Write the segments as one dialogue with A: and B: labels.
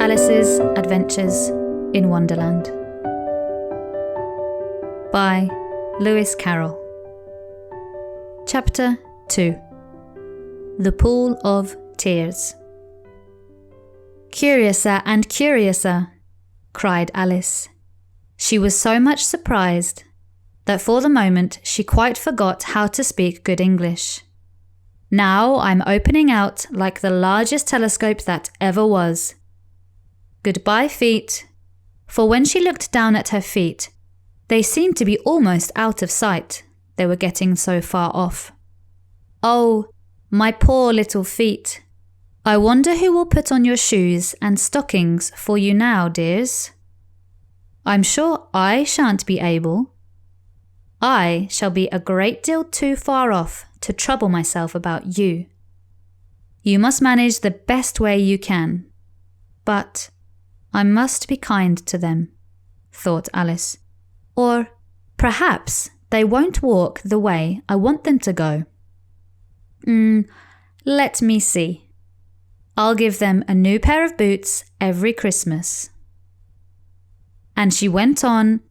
A: Alice's Adventures in Wonderland by Lewis Carroll. Chapter 2. The Pool of Tears. "Curiouser and curiouser," cried Alice. She was so much surprised that for the moment she quite forgot how to speak good English. "Now I'm opening out like the largest telescope that ever was. Goodbye, feet." For when she looked down at her feet, they seemed to be almost out of sight. They were getting so far off. "Oh, my poor little feet. I wonder who will put on your shoes and stockings for you now, dears? I'm sure I shan't be able. I shall be a great deal too far off to trouble myself about you. You must manage the best way you can. But I must be kind to them," thought Alice. "Or perhaps they won't walk the way I want them to go. Let me see. I'll give them a new pair of boots every Christmas." And she went on,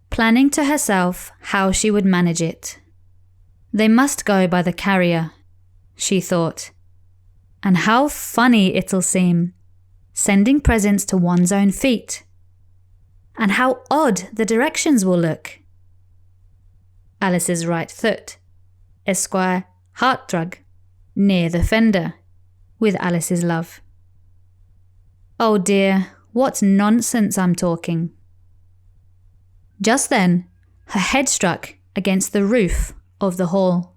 A: planning to herself how she would manage it. They must go by the carrier, she thought. And how funny it'll seem, sending presents to one's own feet. And how odd the directions will look. Alice's right foot, Esquire Hearthrug, near the fender, with Alice's love. Oh dear, what nonsense I'm talking. Just then, her head struck against the roof of the hall.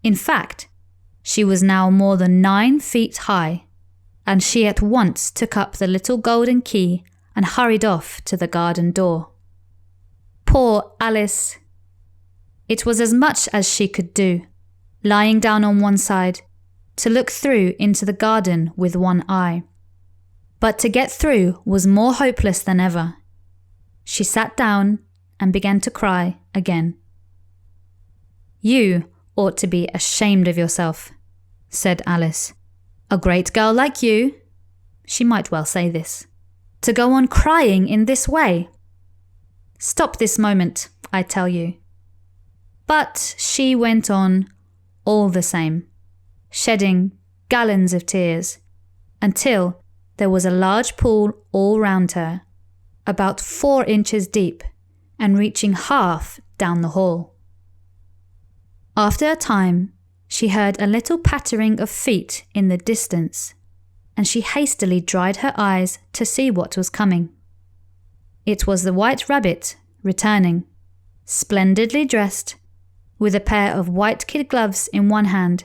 A: In fact, she was now more than 9 feet high, and she at once took up the little golden key and hurried off to the garden door. Poor Alice! It was as much as she could do, lying down on one side, to look through into the garden with one eye. But to get through was more hopeless than ever. She sat down and began to cry again. "You ought to be ashamed of yourself," said Alice. "A great girl like you," she might well say this, "to go on crying in this way. Stop this moment, I tell you." But she went on all the same, shedding gallons of tears, until there was a large pool all round her, about 4 inches deep and reaching half down the hall. After a time, she heard a little pattering of feet in the distance, and she hastily dried her eyes to see what was coming. It was the White Rabbit returning, splendidly dressed, with a pair of white kid gloves in one hand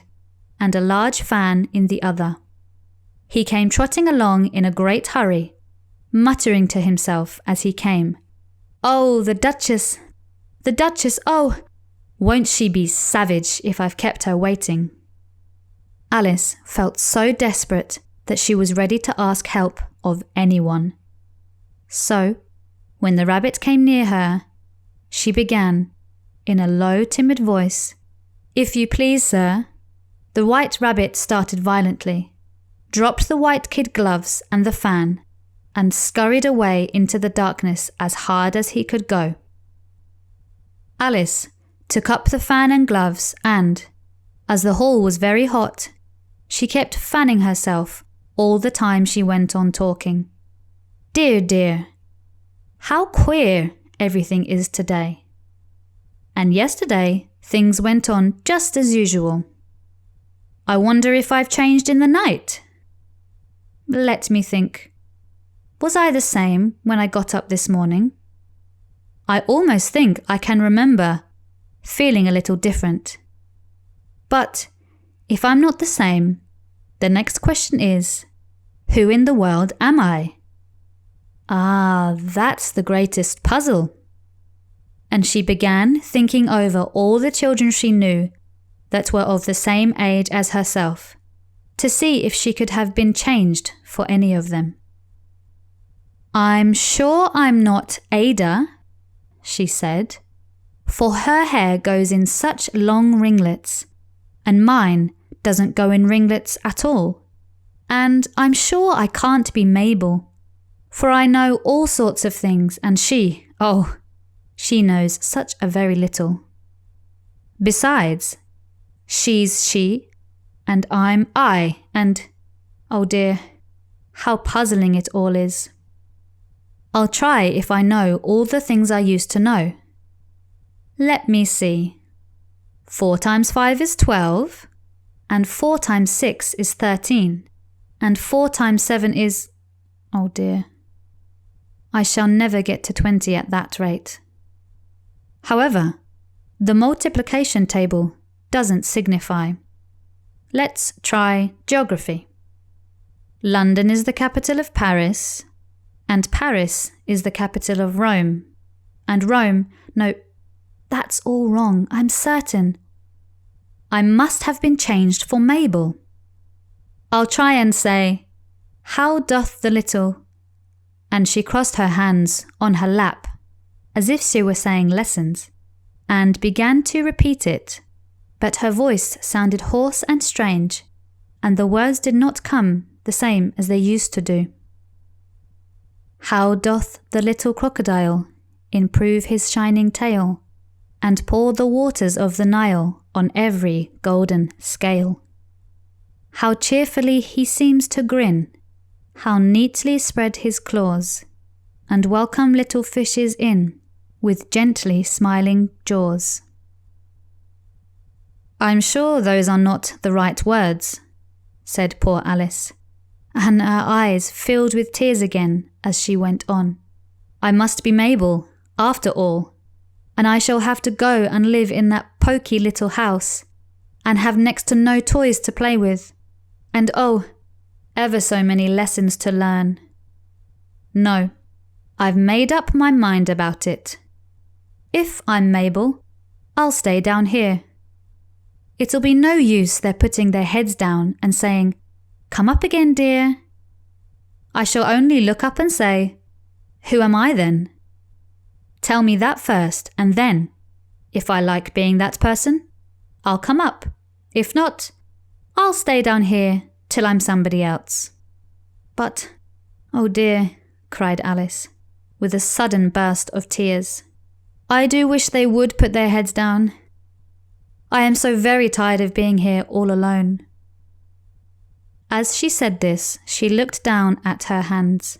A: and a large fan in the other. He came trotting along in a great hurry, muttering to himself as he came, "Oh, the Duchess! The Duchess, oh! Won't she be savage if I've kept her waiting?" Alice felt so desperate that she was ready to ask help of anyone. So, when the rabbit came near her, she began, in a low, timid voice, "If you please, sir." The White Rabbit started violently, dropped the white kid gloves and the fan, and scurried away into the darkness as hard as he could go. Alice took up the fan and gloves and, as the hall was very hot, she kept fanning herself all the time she went on talking. "Dear, dear, how queer everything is today. And yesterday things went on just as usual. I wonder if I've changed in the night. Let me think. Was I the same when I got up this morning? I almost think I can remember feeling a little different. But if I'm not the same, the next question is, who in the world am I? Ah, that's the greatest puzzle." And she began thinking over all the children she knew that were of the same age as herself, to see if she could have been changed for any of them. "I'm sure I'm not Ada," she said, "for her hair goes in such long ringlets, and mine doesn't go in ringlets at all. And I'm sure I can't be Mabel, For I know all sorts of things, and she knows such a very little. Besides, she's she, and I'm I, and, oh dear, how puzzling it all is. I'll try if I know all the things I used to know. Let me see. 4 times 5 is 12, and 4 times 6 is 13, and 4 times 7 is, oh dear. I shall never get to 20 at that rate. However, the multiplication table doesn't signify. Let's try geography. London is the capital of Paris, and Paris is the capital of Rome. And Rome, no, that's all wrong, I'm certain. I must have been changed for Mabel. I'll try and say, how doth the little... And she crossed her hands on her lap, as if she were saying lessons, and began to repeat it, but her voice sounded hoarse and strange, and the words did not come the same as they used to do. How doth the little crocodile improve his shining tail, and pour the waters of the Nile on every golden scale? How cheerfully he seems to grin, how neatly spread his claws, and welcome little fishes in with gently smiling jaws. I'm sure those are not the right words, said poor Alice, and her eyes filled with tears again as she went on. I must be Mabel, after all, and I shall have to go and live in that poky little house, and have next to no toys to play with, and oh, ever so many lessons to learn. No, I've made up my mind about it. If I'm Mabel, I'll stay down here. It'll be no use their putting their heads down and saying, "Come up again, dear." I shall only look up and say, "Who am I then?" Tell me that first, and then, if I like being that person, I'll come up. If not, I'll stay down here till I'm somebody else. But, oh dear, cried Alice, with a sudden burst of tears, I do wish they would put their heads down. I am so very tired of being here all alone. As she said this, she looked down at her hands,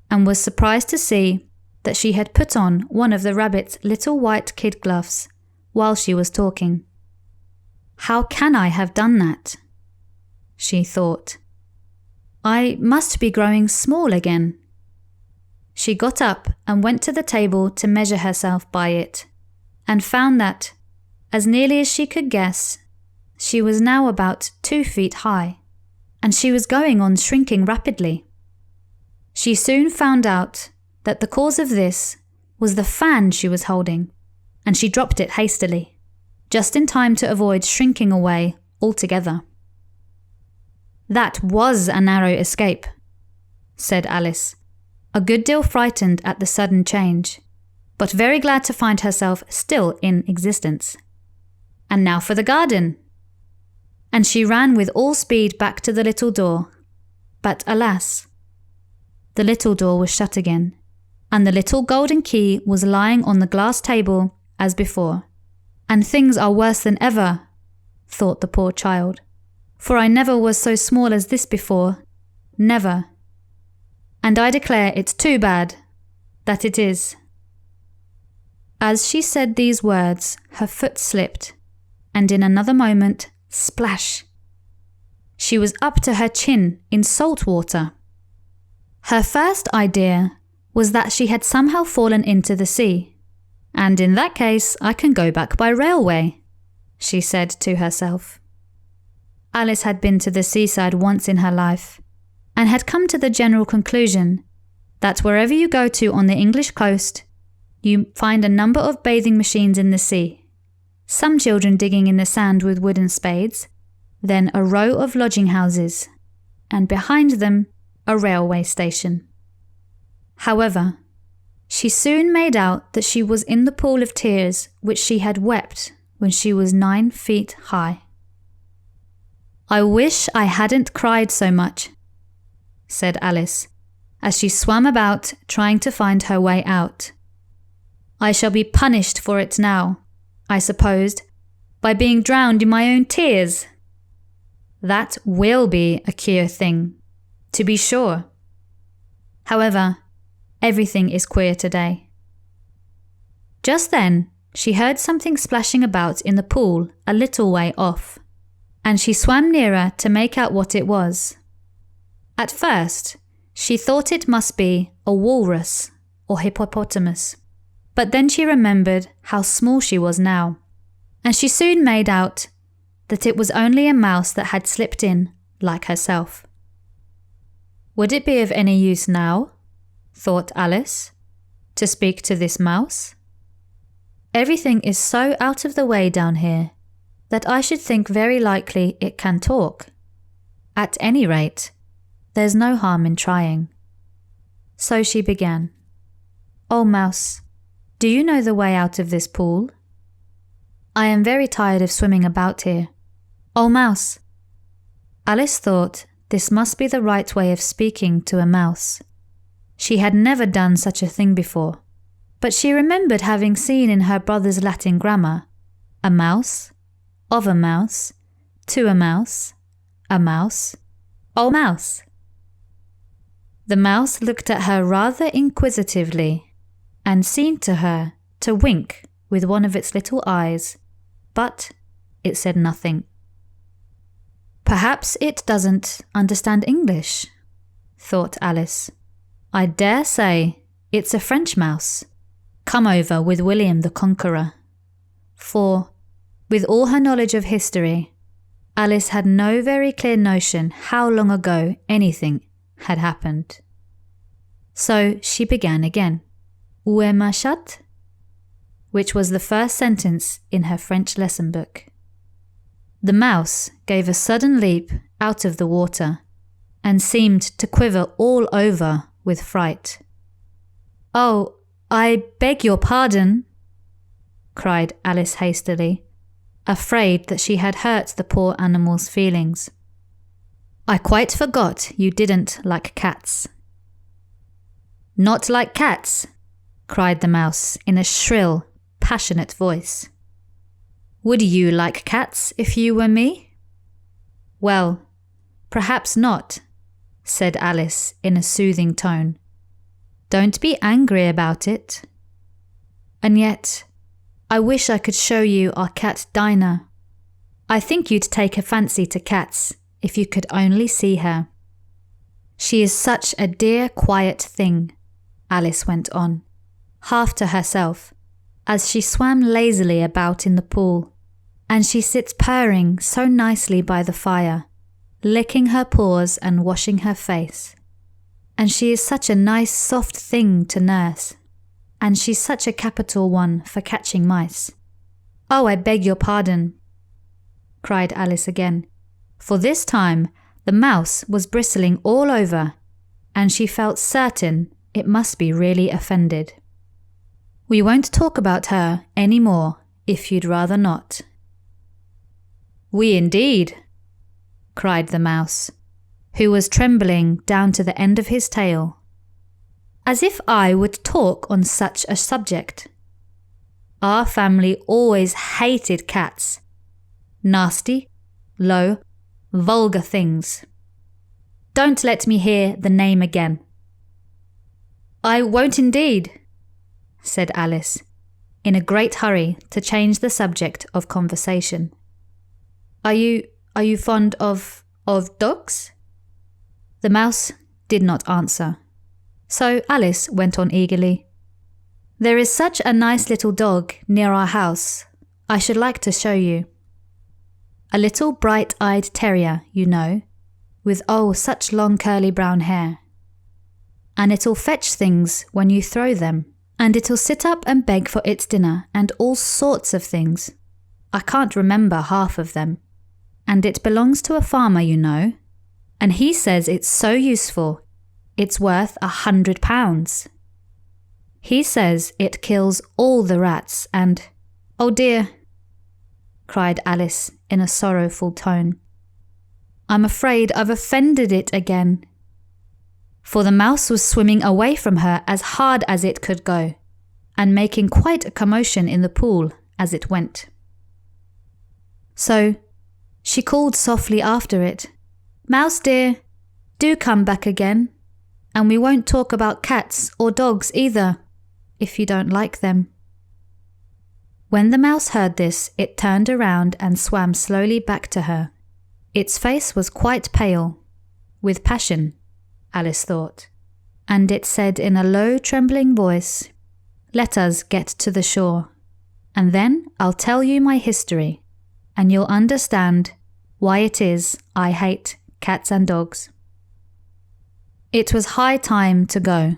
A: and was surprised to see that she had put on one of the rabbit's little white kid gloves while she was talking. How can I have done that? She thought. I must be growing small again. She got up and went to the table to measure herself by it, and found that, as nearly as she could guess, she was now about 2 feet high, and she was going on shrinking rapidly. She soon found out that the cause of this was the fan she was holding, and she dropped it hastily, just in time to avoid shrinking away altogether. That was a narrow escape, said Alice, a good deal frightened at the sudden change, but very glad to find herself still in existence. And now for the garden. And she ran with all speed back to the little door. But alas, the little door was shut again, and the little golden key was lying on the glass table as before. And things are worse than ever, thought the poor child, for I never was so small as this before, never. And I declare it's too bad, that it is. As she said these words, her foot slipped, and in another moment, splash! She was up to her chin in salt water. Her first idea was that she had somehow fallen into the sea, and in that case I can go back by railway, she said to herself. Alice had been to the seaside once in her life, and had come to the general conclusion that wherever you go to on the English coast, you find a number of bathing machines in the sea, some children digging in the sand with wooden spades, then a row of lodging houses, and behind them a railway station. However, she soon made out that she was in the pool of tears which she had wept when she was 9 feet high. I wish I hadn't cried so much, said Alice, as she swam about trying to find her way out. I shall be punished for it now, I supposed, by being drowned in my own tears. That will be a queer thing, to be sure. However, everything is queer today. Just then, she heard something splashing about in the pool a little way off, and she swam nearer to make out what it was. At first, she thought it must be a walrus or hippopotamus, but then she remembered how small she was now, and she soon made out that it was only a mouse that had slipped in, like herself. Would it be of any use now, thought Alice, to speak to this mouse? Everything is so out of the way down here that I should think very likely it can talk. At any rate, there's no harm in trying. So she began. Oh, mouse, do you know the way out of this pool? I am very tired of swimming about here. Oh, mouse. Alice thought this must be the right way of speaking to a mouse. She had never done such a thing before, but she remembered having seen in her brother's Latin grammar a mouse, of a mouse, to a mouse, oh mouse. The mouse looked at her rather inquisitively and seemed to her to wink with one of its little eyes, but it said nothing. Perhaps it doesn't understand English, thought Alice. I dare say it's a French mouse, come over with William the Conqueror. For, with all her knowledge of history, Alice had no very clear notion how long ago anything had happened. So she began again. Où est ma chatte? Which was the first sentence in her French lesson book. The mouse gave a sudden leap out of the water and seemed to quiver all over with fright. Oh, I beg your pardon, cried Alice hastily, afraid that she had hurt the poor animal's feelings. I quite forgot you didn't like cats. Not like cats, cried the mouse in a shrill, passionate voice. Would you like cats if you were me? Well, perhaps not, said Alice in a soothing tone. Don't be angry about it. And yet, I wish I could show you our cat Dinah. I think you'd take a fancy to cats if you could only see her. She is such a dear, quiet thing, Alice went on, half to herself, as she swam lazily about in the pool, and she sits purring so nicely by the fire, licking her paws and washing her face. And she is such a nice soft thing to nurse, and she's such a capital one for catching mice. Oh, I beg your pardon, cried Alice again, for this time the mouse was bristling all over, and she felt certain it must be really offended. We won't talk about her any more, if you'd rather not. We indeed, cried the mouse, who was trembling down to the end of his tail. As if I would talk on such a subject. Our family always hated cats. Nasty, low, vulgar things. Don't let me hear the name again. I won't indeed, said Alice, in a great hurry to change the subject of conversation. Are you fond of dogs? The mouse did not answer. So Alice went on eagerly. There is such a nice little dog near our house. I should like to show you. A little bright-eyed terrier, you know, with such long curly brown hair. And it'll fetch things when you throw them, and it'll sit up and beg for its dinner and all sorts of things. I can't remember half of them. And it belongs to a farmer, you know, and he says it's so useful, it's worth £100. He says it kills all the rats and, oh dear, cried Alice in a sorrowful tone. I'm afraid I've offended it again. for the mouse was swimming away from her as hard as it could go, and making quite a commotion in the pool as it went. So she called softly after it, "Mouse dear, do come back again, and we won't talk about cats or dogs either, if you don't like them." When the mouse heard this, it turned around and swam slowly back to her. Its face was quite pale, with passion, Alice thought, and it said in a low, trembling voice, "Let us get to the shore, and then I'll tell you my history, and you'll understand why it is I hate cats and dogs." It was high time to go,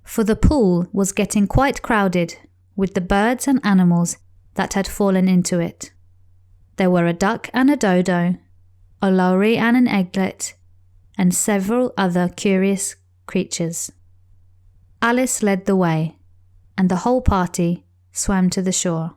A: for the pool was getting quite crowded with the birds and animals that had fallen into it. There were a duck and a dodo, a lory and an eaglet, and several other curious creatures. Alice led the way, and the whole party swam to the shore.